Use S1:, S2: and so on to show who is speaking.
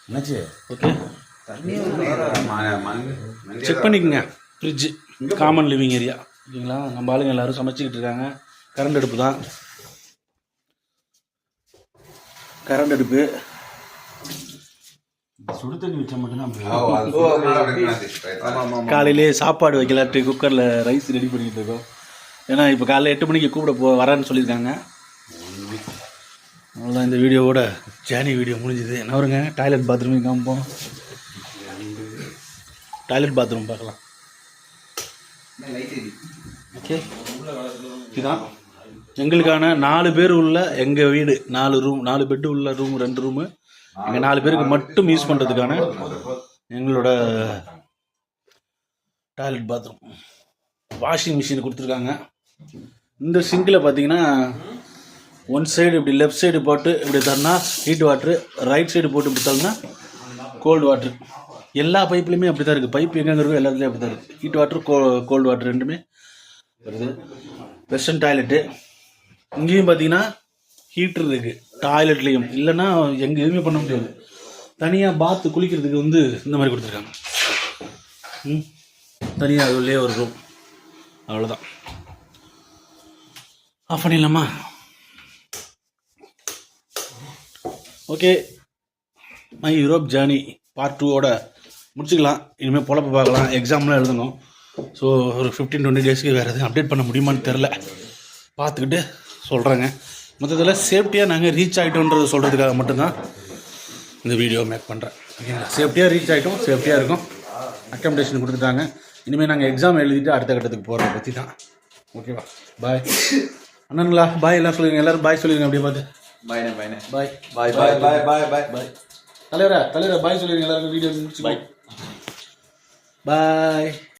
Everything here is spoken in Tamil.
S1: என்னாச்சு?
S2: ஓகே, செக் பண்ணிக்கோங்க. ஃப்ரிட்ஜு காமன் லிவிங் ஏரியா ஓகேங்களா. நம்ம ஆளுங்க எல்லோரும் சமைச்சிக்கிட்டு இருக்காங்க. கரண்ட் அடுப்பு தான், கரண்ட் அடுப்பு. சுடு தண்ணி வச்சா மட்டும்தான். காலையிலே சாப்பாடு வைக்கலாட்டு குக்கரில் ரைஸ் ரெடி பண்ணிக்கிட்டு இருக்கோம். ஏன்னா இப்போ காலையில் 8 மணிக்கு கூப்பிட வரேன்னு சொல்லியிருக்காங்க. அவ்வளோதான், இந்த வீடியோவோட ஜேர்னி வீடியோ முடிஞ்சுது. என்ன வருங்க, டாய்லெட் பாத்ரூம் காமிப்போம். டாய்லெட் பாத்ரூம் பார்க்கலாம். ஓகே, இதுதான் எங்களுக்கான 4 பேர் உள்ள எங்கள் வீடு. 4 ரூம், 4 பெட்டு உள்ள ரூம், 2 ரூமு. எங்கள் 4 பேருக்கு மட்டும் யூஸ் பண்ணுறதுக்கான எங்களோட டாய்லெட் பாத்ரூம். வாஷிங் மிஷின் கொடுத்துருக்காங்க. இந்த சிங்கில் பார்த்தீங்கன்னா ஒன் சைடு இப்படி லெஃப்ட் சைடு போட்டு இப்படி Tarana heat water, right side போட்டு இப்படி தரனா கோல்டு வாட்ரு. எல்லா பைப்லையுமே அப்படி தான் இருக்குது. பைப் எங்கெங்கே இருக்கோ எல்லாத்துலேயும் அப்படி தான் இருக்குது. ஹீட் வாட்ரு, கோல்டு வாட்ரு ரெண்டுமே வருது. Western toilet. இங்கேயும் பார்த்தீங்கன்னா ஹீட்ரு இருக்குது டாய்லெட்லேயும். இல்லைன்னா எங்கே எதுவுமே பண்ண முடியாது. தனியாக பாத்து குளிக்கிறதுக்கு இந்த மாதிரி கொடுத்துருக்காங்க. தனியாக அது உள்ளே ஒரு ரூம். அவ்வளோதான். ஆஃப் பண்ணிடலாமா? Okay, my Europe journey part 2ஓட முடிச்சுக்கலாம். இனிமேல் பொழப்ப பார்க்கலாம். எக்ஸாம்லாம் எழுதணும். ஸோ ஒரு 15-20 டேஸ்க்கு வேறு எதுவும் அப்டேட் பண்ண முடியுமான்னு தெரில. பார்த்துக்கிட்டு சொல்கிறேங்க. மொத்தத்தில் சேஃப்டியாக நாங்கள் ரீச் ஆகிட்டோன்றது சொல்கிறதுக்காக மட்டும்தான் இந்த வீடியோ மேக் பண்ணுறேன். ஓகேங்களா, சேஃப்டியாக ரீச் ஆகிட்டோம், சேஃப்டியாக இருக்கும். அக்கமடேஷன் கொடுத்துட்டாங்க. இனிமேல் நாங்கள் எக்ஸாம் எழுதிட்டு அடுத்த கட்டத்துக்கு போகிறத பற்றி தான். ஓகேவா, பாய் அண்ணனுங்களா, பாய் எல்லாம் சொல்லுங்கள். எல்லோரும் பாய் சொல்லிடுங்க. அப்படியே பார்த்து
S1: பாய்
S2: பாய்
S1: பாய் பாய் பாய் பாய் பாய் பாய்.
S2: தலைவரா பாய் சொல்லிடுங்க எல்லாருக்கும். வீடியோ முடிச்சு பாய்.